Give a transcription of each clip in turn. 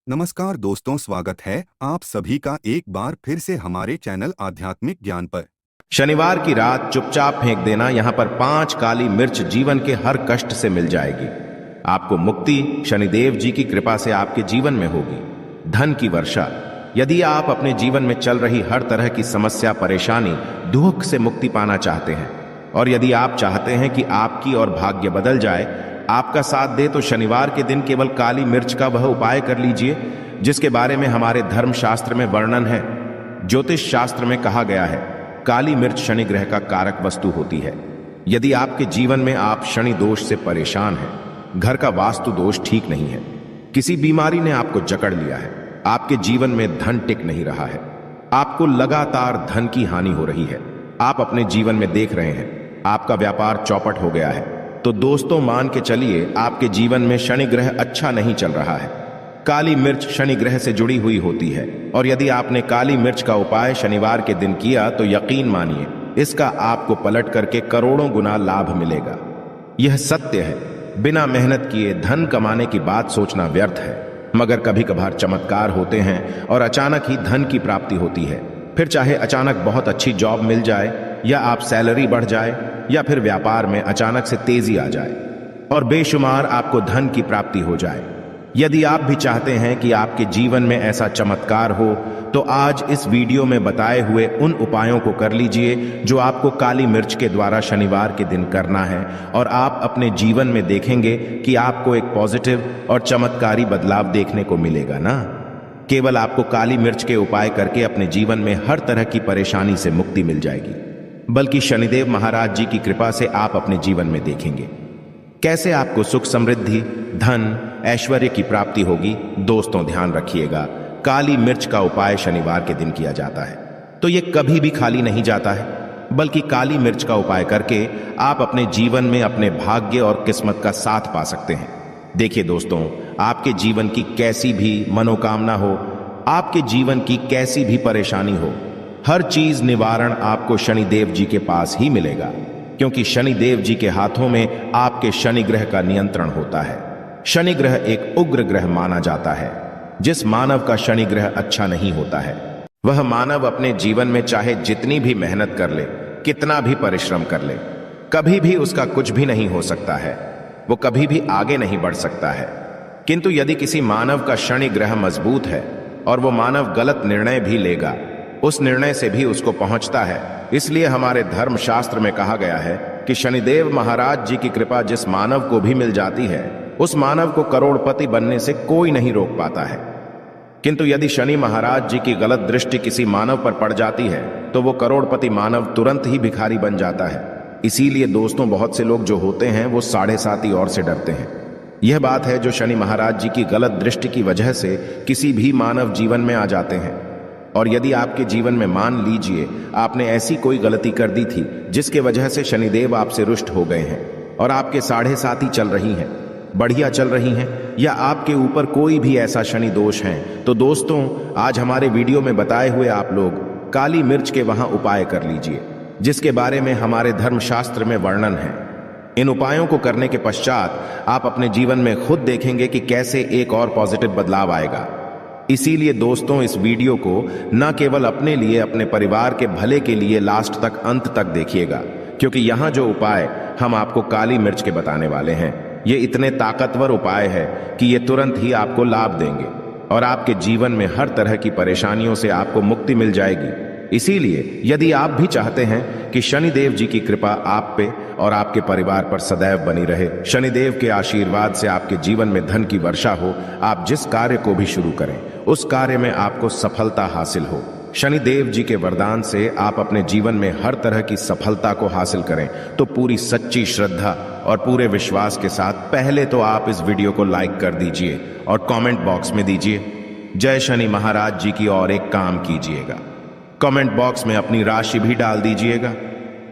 नमस्कार दोस्तों, स्वागत है आप सभी का एक बार फिर से हमारे चैनल आध्यात्मिक ज्ञान पर। शनिवार की रात चुपचाप फेंक देना। यहां पर 5 काली मिर्च जीवन के हर कष्ट से मिल जाएगी। आपको मुक्ति शनिदेव जी की कृपा से आपके जीवन में होगी। धन की वर्षा। यदि आप अपने जीवन में चल रही हर तरह की समस्या, परेशानी, दुख से मुक्ति पाना चाहते हैं और यदि आप चाहते हैं कि आपकी और भाग्य बदल जाए, आपका साथ दे, तो शनिवार के दिन केवल काली मिर्च का वह उपाय कर लीजिए जिसके बारे में हमारे धर्म शास्त्र में वर्णन है। ज्योतिष शास्त्र में कहा गया है, काली मिर्च शनि ग्रह का कारक वस्तु होती है। यदि आपके जीवन में आप शनि दोष से परेशान हैं, घर का वास्तु दोष ठीक नहीं है, किसी बीमारी ने आपको जकड़ लिया है, आपके जीवन में धन टिक नहीं रहा है, आपको लगातार धन की हानि हो रही है, आप अपने जीवन में देख रहे हैं आपका व्यापार चौपट हो गया है, तो दोस्तों मान के चलिए आपके जीवन में शनि ग्रह अच्छा नहीं चल रहा है। काली मिर्च शनि ग्रह से जुड़ी हुई होती है और यदि आपने काली मिर्च का उपाय शनिवार के दिन किया तो यकीन मानिए इसका आपको पलट करके करोड़ों गुना लाभ मिलेगा। यह सत्य है। बिना मेहनत किए धन कमाने की बात सोचना व्यर्थ है, मगर कभी कभार चमत्कार होते हैं और अचानक ही धन की प्राप्ति होती है। फिर चाहे अचानक बहुत अच्छी जॉब मिल जाए या आप सैलरी बढ़ जाए या फिर व्यापार में अचानक से तेजी आ जाए और बेशुमार आपको धन की प्राप्ति हो जाए। यदि आप भी चाहते हैं कि आपके जीवन में ऐसा चमत्कार हो तो आज इस वीडियो में बताए हुए उन उपायों को कर लीजिए जो आपको काली मिर्च के द्वारा शनिवार के दिन करना है और आप अपने जीवन में देखेंगे कि आपको एक पॉजिटिव और चमत्कारी बदलाव देखने को मिलेगा ना। केवल आपको काली मिर्च के उपाय करके अपने जीवन में हर तरह की परेशानी से मुक्ति मिल जाएगी, बल्कि शनिदेव महाराज जी की कृपा से आप अपने जीवन में देखेंगे कैसे आपको सुख, समृद्धि, धन, ऐश्वर्य की प्राप्ति होगी। दोस्तों ध्यान रखिएगा, काली मिर्च का उपाय शनिवार के दिन किया जाता है तो यह कभी भी खाली नहीं जाता है, बल्कि काली मिर्च का उपाय करके आप अपने जीवन में अपने भाग्य और किस्मत का साथ पा सकते हैं। देखिए दोस्तों, आपके जीवन की कैसी भी मनोकामना हो, आपके जीवन की कैसी भी परेशानी हो, हर चीज निवारण आपको शनिदेव जी के पास ही मिलेगा, क्योंकि शनिदेव जी के हाथों में आपके शनि ग्रह का नियंत्रण होता है। शनि ग्रह एक उग्र ग्रह माना जाता है। जिस मानव का शनि ग्रह अच्छा नहीं होता है, वह मानव अपने जीवन में चाहे जितनी भी मेहनत कर ले, कितना भी परिश्रम कर ले, कभी भी उसका कुछ भी नहीं हो सकता है, वो कभी भी आगे नहीं बढ़ सकता है। किंतु यदि किसी मानव का शनि ग्रह मजबूत है और वो मानव गलत निर्णय भी लेगा, उस निर्णय से भी उसको पहुंचता है। इसलिए हमारे धर्म शास्त्र में कहा गया है कि शनिदेव महाराज जी की कृपा जिस मानव को भी मिल जाती है, उस मानव को करोड़पति बनने से कोई नहीं रोक पाता है। किंतु यदि शनि महाराज जी की गलत दृष्टि किसी मानव पर पड़ जाती है तो वो करोड़पति मानव तुरंत ही भिखारी बन जाता है। इसीलिए दोस्तों, बहुत से लोग जो होते हैं वो 7.5 और से डरते हैं। यह बात है जो शनि महाराज जी की गलत दृष्टि की वजह से किसी भी मानव जीवन में आ जाते हैं। और यदि आपके जीवन में मान लीजिए आपने ऐसी कोई गलती कर दी थी जिसके वजह से शनिदेव आपसे रुष्ट हो गए हैं और आपके 7.5 ही चल रही हैं, बढ़िया चल रही हैं, या आपके ऊपर कोई भी ऐसा शनि दोष है, तो दोस्तों आज हमारे वीडियो में बताए हुए आप लोग काली मिर्च के वहां उपाय कर लीजिए जिसके बारे में हमारे धर्मशास्त्र में वर्णन है। इन उपायों को करने के पश्चात आप अपने जीवन में खुद देखेंगे कि कैसे एक और पॉजिटिव बदलाव आएगा। इसीलिए दोस्तों इस वीडियो को न केवल अपने लिए, अपने परिवार के भले के लिए लास्ट तक, अंत तक देखिएगा, क्योंकि यहाँ जो उपाय हम आपको काली मिर्च के बताने वाले हैं ये इतने ताकतवर उपाय है कि ये तुरंत ही आपको लाभ देंगे और आपके जीवन में हर तरह की परेशानियों से आपको मुक्ति मिल जाएगी। इसीलिए यदि आप भी चाहते हैं कि शनिदेव जी की कृपा आप पे और आपके परिवार पर सदैव बनी रहे, शनिदेव के आशीर्वाद से आपके जीवन में धन की वर्षा हो, आप जिस कार्य को भी शुरू करें उस कार्य में आपको सफलता हासिल हो, शनिदेव जी के वरदान से आप अपने जीवन में हर तरह की सफलता को हासिल करें, तो पूरी सच्ची श्रद्धा और पूरे विश्वास के साथ पहले तो आप इस वीडियो को लाइक कर दीजिए और कमेंट बॉक्स में दीजिए जय शनि महाराज जी की, और एक काम कीजिएगा, कमेंट बॉक्स में अपनी राशि भी डाल दीजिएगा।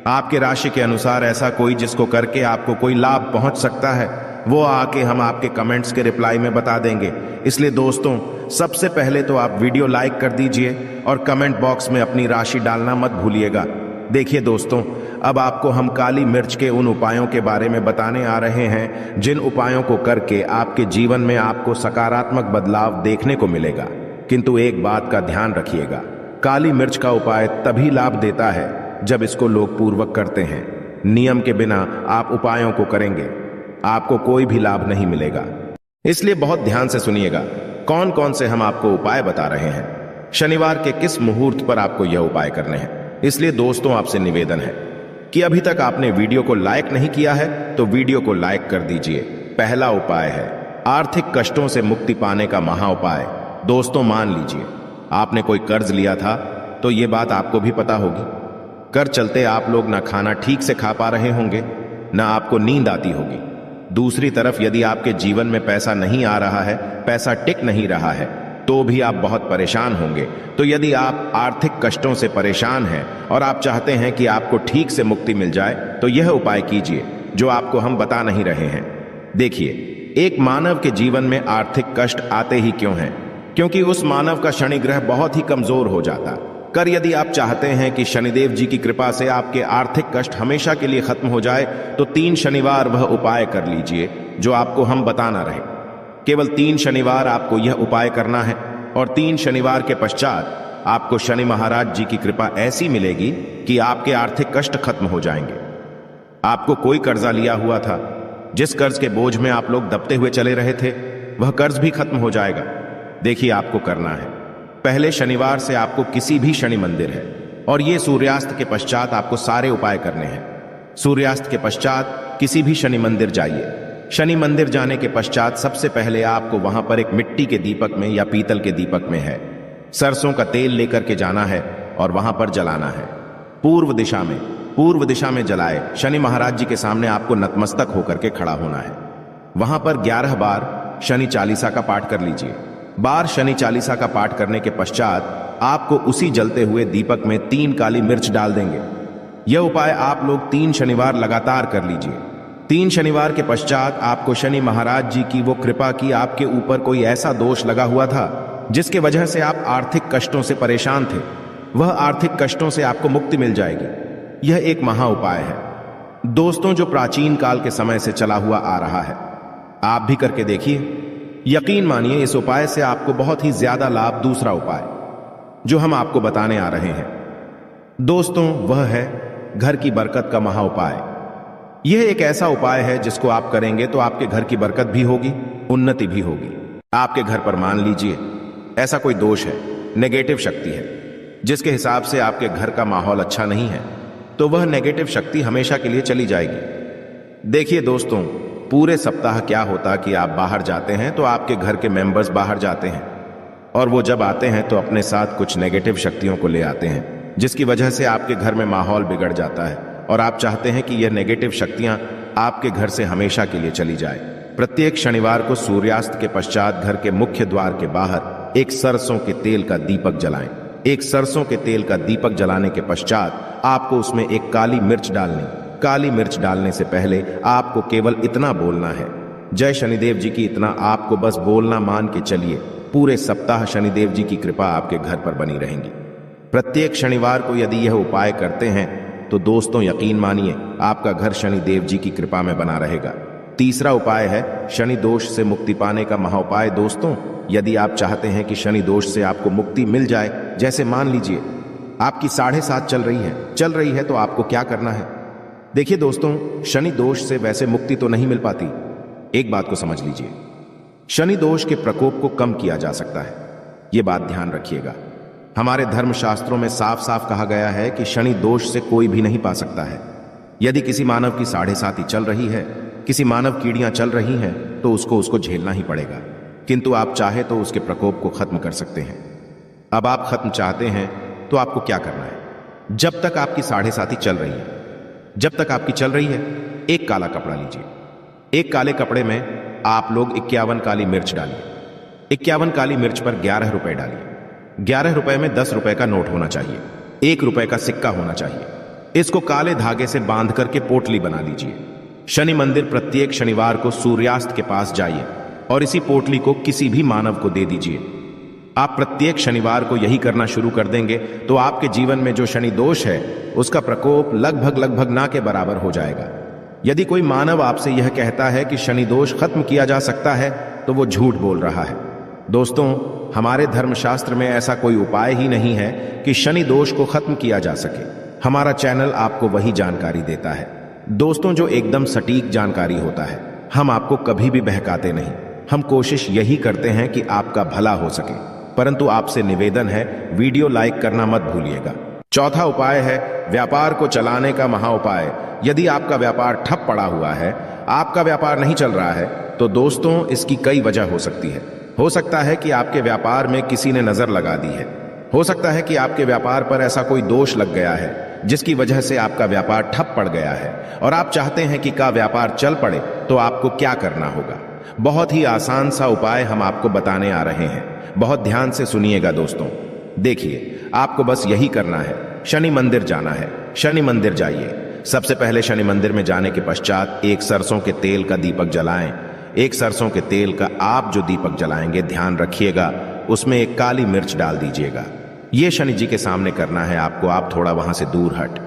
आपके राशि के अनुसार ऐसा कोई जिसको करके आपको कोई लाभ पहुंच सकता है, वो आके हम आपके कमेंट्स के रिप्लाई में बता देंगे। इसलिए दोस्तों सबसे पहले तो आप वीडियो लाइक कर दीजिए और कमेंट बॉक्स में अपनी राशि डालना मत भूलिएगा। देखिए दोस्तों, अब आपको हम काली मिर्च के उन उपायों के बारे में बताने आ रहे हैं जिन उपायों को करके आपके जीवन में आपको सकारात्मक बदलाव देखने को मिलेगा। किंतु एक बात का ध्यान रखिएगा, काली मिर्च का उपाय तभी लाभ देता है जब इसको लोग पूर्वक करते हैं। नियम के बिना आप उपायों को करेंगे, आपको कोई भी लाभ नहीं मिलेगा। इसलिए बहुत ध्यान से सुनिएगा कौन कौन से हम आपको उपाय बता रहे हैं, शनिवार के किस मुहूर्त पर आपको यह उपाय करने हैं। इसलिए दोस्तों, आपसे निवेदन है कि अभी तक आपने वीडियो को लाइक नहीं किया है तो वीडियो को लाइक कर दीजिए। पहला उपाय है आर्थिक कष्टों से मुक्ति पाने का महा उपाय। दोस्तों, मान लीजिए आपने कोई कर्ज लिया था, तो यह बात आपको भी पता होगी। कर चलते आप लोग ना खाना ठीक से खा पा रहे होंगे, ना आपको नींद आती होगी। दूसरी तरफ यदि आपके जीवन में पैसा नहीं आ रहा है, पैसा टिक नहीं रहा है, तो भी आप बहुत परेशान होंगे। तो यदि आप आर्थिक कष्टों से परेशान हैं और आप चाहते हैं कि आपको ठीक से मुक्ति मिल जाए, तो यह उपाय कीजिए जो आपको हम बता नहीं रहे हैं। देखिए, एक मानव के जीवन में आर्थिक कष्ट आते ही क्यों हैं? क्योंकि उस मानव का शनि ग्रह बहुत ही कमजोर हो जाता। कर यदि आप चाहते हैं कि शनिदेव जी की कृपा से आपके आर्थिक कष्ट हमेशा के लिए खत्म हो जाए, तो 3 शनिवार वह उपाय कर लीजिए जो आपको हम बताना रहे। केवल 3 शनिवार आपको यह उपाय करना है और 3 शनिवार के पश्चात आपको शनि महाराज जी की कृपा ऐसी मिलेगी कि आपके आर्थिक कष्ट खत्म हो जाएंगे। आपको कोई कर्जा लिया हुआ था, जिस कर्ज के बोझ में आप लोग दबते हुए चले रहे थे, वह कर्ज भी खत्म हो जाएगा। देखिए, आपको करना है, पहले शनिवार से आपको किसी भी शनि मंदिर है और ये सूर्यास्त के पश्चात आपको सारे उपाय करने हैं। सूर्यास्त के पश्चात किसी भी शनि मंदिर जाइए। शनि मंदिर जाने के पश्चात सबसे पहले आपको वहां पर एक मिट्टी के दीपक में या पीतल के दीपक में है सरसों का तेल लेकर के जाना है और वहां पर जलाना है। पूर्व दिशा में जलाए शनि महाराज जी के सामने आपको नतमस्तक होकर के खड़ा होना है। वहां पर 11 बार शनि चालीसा का पाठ कर लीजिए। बार शनि चालीसा का पाठ करने के पश्चात आपको उसी जलते हुए दीपक में 3 काली मिर्च डाल देंगे। यह उपाय आप लोग 3 शनिवार लगातार कर लीजिए। 3 शनिवार के पश्चात आपको शनि महाराज जी की वो कृपा की आपके ऊपर कोई ऐसा दोष लगा हुआ था जिसके वजह से आप आर्थिक कष्टों से परेशान थे, वह आर्थिक कष्टों से आपको मुक्ति मिल जाएगी। यह एक महा उपाय है दोस्तों, जो प्राचीन काल के समय से चला हुआ आ रहा है। आप भी करके देखिए, यकीन मानिए इस उपाय से आपको बहुत ही ज्यादा लाभ। दूसरा उपाय जो हम आपको बताने आ रहे हैं दोस्तों, वह है घर की बरकत का महा उपाय। यह एक ऐसा उपाय है जिसको आप करेंगे तो आपके घर की बरकत भी होगी, उन्नति भी होगी। आपके घर पर मान लीजिए ऐसा कोई दोष है, नेगेटिव शक्ति है, जिसके हिसाब से आपके घर का माहौल अच्छा नहीं है, तो वह नेगेटिव शक्ति हमेशा के लिए चली जाएगी। देखिए दोस्तों, पूरे सप्ताह क्या होता कि आप बाहर जाते हैं तो आपके घर के मेंबर्स बाहर जाते हैं और वो जब आते हैं तो अपने साथ कुछ नेगेटिव शक्तियों को ले आते हैं, जिसकी वजह से आपके घर में माहौल बिगड़ जाता है और आप चाहते हैं कि यह नेगेटिव शक्तियां आपके घर से हमेशा के लिए चली जाए। प्रत्येक शनिवार को सूर्यास्त के पश्चात घर के मुख्य द्वार के बाहर एक सरसों के तेल का दीपक जलाएं। एक सरसों के तेल का दीपक जलाने के पश्चात आपको उसमें एक काली मिर्च डालनी। काली मिर्च डालने से पहले आपको केवल इतना बोलना है, जय शनिदेव जी की। इतना आपको बस बोलना, मान के चलिए पूरे सप्ताह शनिदेव जी की कृपा आपके घर पर बनी रहेंगी। प्रत्येक शनिवार को यदि यह उपाय करते हैं तो दोस्तों यकीन मानिए आपका घर शनिदेव जी की कृपा में बना रहेगा। तीसरा उपाय है शनि दोष से मुक्ति पाने का महाउपाय। दोस्तों, यदि आप चाहते हैं कि शनि दोष से आपको मुक्ति मिल जाए, जैसे मान लीजिए आपकी 7.5 चल रही है तो आपको क्या करना है? देखिए दोस्तों, शनि दोष से वैसे मुक्ति तो नहीं मिल पाती। एक बात को समझ लीजिए, शनि दोष के प्रकोप को कम किया जा सकता है। यह बात ध्यान रखिएगा। हमारे धर्मशास्त्रों में साफ साफ कहा गया है कि शनि दोष से कोई भी नहीं पा सकता है। यदि किसी मानव की 7.5 चल रही है, किसी मानव कीड़ियां चल रही हैं, तो उसको झेलना ही पड़ेगा। किंतु आप चाहे तो उसके प्रकोप को खत्म कर सकते हैं। अब आप खत्म चाहते हैं तो आपको क्या करना है? जब तक आपकी 7.5 चल रही है, एक काला कपड़ा लीजिए। एक काले कपड़े में आप लोग 51 काली मिर्च डालिए। 51 काली मिर्च पर 11 रुपए डालिए। 11 रुपए में 10 रुपए का नोट होना चाहिए, 1 रुपए का सिक्का होना चाहिए। इसको काले धागे से बांध करके पोटली बना लीजिए। शनि मंदिर प्रत्येक शनिवार को सूर्यास्त के पास जाइए और इसी पोटली को किसी भी मानव को दे दीजिए। आप प्रत्येक शनिवार को यही करना शुरू कर देंगे तो आपके जीवन में जो शनि दोष है उसका प्रकोप लगभग ना के बराबर हो जाएगा। यदि कोई मानव आपसे यह कहता है कि शनि दोष खत्म किया जा सकता है तो वो झूठ बोल रहा है। दोस्तों, हमारे धर्मशास्त्र में ऐसा कोई उपाय ही नहीं है कि शनि दोष को खत्म किया जा सके। हमारा चैनल आपको वही जानकारी देता है दोस्तों, जो एकदम सटीक जानकारी होता है। हम आपको कभी भी बहकाते नहीं। हम कोशिश यही करते हैं कि आपका भला हो सके, परंतु आपसे निवेदन है वीडियो लाइक करना मत भूलिएगा। चौथा उपाय है व्यापार को चलाने का महा उपाय। यदि आपका व्यापार ठप पड़ा हुआ है, आपका व्यापार नहीं चल रहा है, तो दोस्तों इसकी कई वजह हो सकती है। हो सकता है कि आपके व्यापार में किसी ने नजर लगा दी है। हो सकता है कि आपके व्यापार पर ऐसा कोई दोष लग गया है जिसकी वजह से आपका व्यापार ठप पड़ गया है और आप चाहते हैं कि का व्यापार चल पड़े, तो आपको क्या करना होगा। बहुत ही आसान सा उपाय हम आपको बताने आ रहे हैं। बहुत ध्यान से सुनिएगा दोस्तों। देखिए, आपको बस यही करना है, शनि मंदिर जाना है। शनि मंदिर जाइए। सबसे पहले शनि मंदिर में जाने के पश्चात एक सरसों के तेल का दीपक जलाएं। एक सरसों के तेल का आप जो दीपक जलाएंगे, ध्यान रखिएगा उसमें एक काली मिर्च डाल दीजिएगा। यह शनि जी के सामने करना है आपको। आप थोड़ा वहां से दूर हट।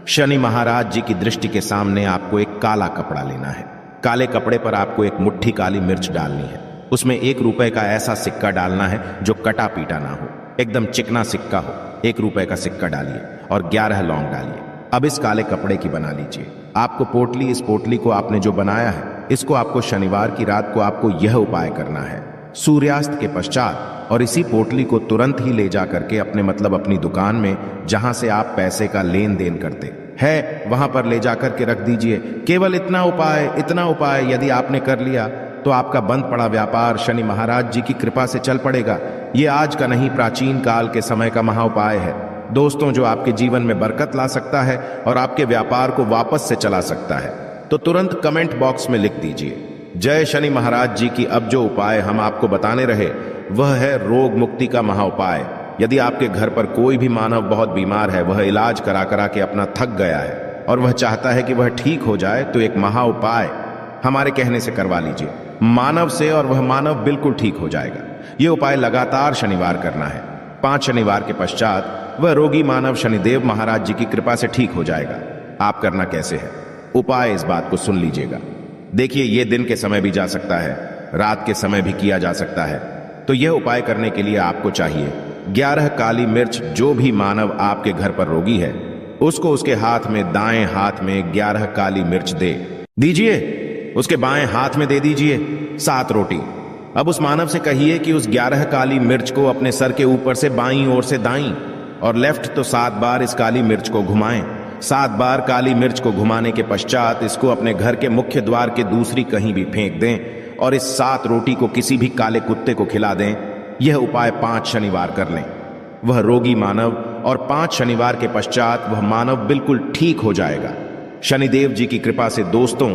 शनि महाराज जी की दृष्टि के सामने आपको एक काला कपड़ा लेना है। काले कपड़े पर आपको एक मुट्ठी काली मिर्च डालनी है। उसमें 1 रुपए का ऐसा सिक्का डालना है जो कटा पीटा ना हो, एकदम चिकना सिक्का हो। 1 रुपए का सिक्का डालिए और 11 लौंग डालिए। अब इस काले कपड़े की बना लीजिए। आपको पोटली, इस पोटली को आपने जो बनाया है, इसको आपको शनिवार की रात को आपको यह उपाय करना है सूर्यास्त के पश्चात, और इसी पोटली को तुरंत ही ले जा करके अपनी दुकान में जहां से आप पैसे का लेन देन करते हैं वहां पर ले जाकर के रख दीजिए। केवल इतना उपाय यदि आपने कर लिया तो आपका बंद पड़ा व्यापार शनि महाराज जी की कृपा से चल पड़ेगा। ये आज का नहीं, प्राचीन काल के समय का महा उपाय है दोस्तों, जो आपके जीवन में बरकत ला सकता है और आपके व्यापार को वापस से चला सकता है। तो तुरंत कमेंट बॉक्स में लिख दीजिए जय शनि महाराज जी की। अब जो उपाय हम आपको बताने रहे वह है रोग मुक्ति का महा उपाय। यदि आपके घर पर कोई भी मानव बहुत बीमार है, वह इलाज करा के अपना थक गया है और वह चाहता है कि वह ठीक हो जाए, तो एक महा उपाय हमारे कहने से करवा लीजिए मानव से, और वह मानव बिल्कुल ठीक हो जाएगा। यह उपाय लगातार शनिवार करना है। 5 शनिवार के पश्चात वह रोगी मानव शनिदेव महाराज जी की कृपा से ठीक हो जाएगा। आप करना कैसे है? उपाय इस बात को सुन लीजिएगा। देखिए, यह दिन के समय भी जा सकता है, रात के समय भी किया जा सकता है। तो यह उपाय करने के लिए आपको चाहिए 11 काली मिर्च। जो भी मानव आपके घर पर रोगी है, उसको उसके हाथ में, दाएं हाथ में 11 काली मिर्च दे दीजिए। उसके बाएं हाथ में दे दीजिए 7 रोटी। अब उस मानव से कहिए कि उस 11 काली मिर्च को अपने सर के ऊपर से बाईं ओर से दाईं और लेफ्ट तो 7 बार इस काली मिर्च को घुमाएं। 7 बार काली मिर्च को घुमाने के पश्चात इसको अपने घर के मुख्य द्वार के दूसरी कहीं भी फेंक दें और इस 7 रोटी को किसी भी काले कुत्ते को खिला दें। यह उपाय 5 शनिवार कर लें। वह रोगी मानव, और 5 शनिवार के पश्चात वह मानव बिल्कुल ठीक हो जाएगा। शनिदेव जी की कृपा से दोस्तों,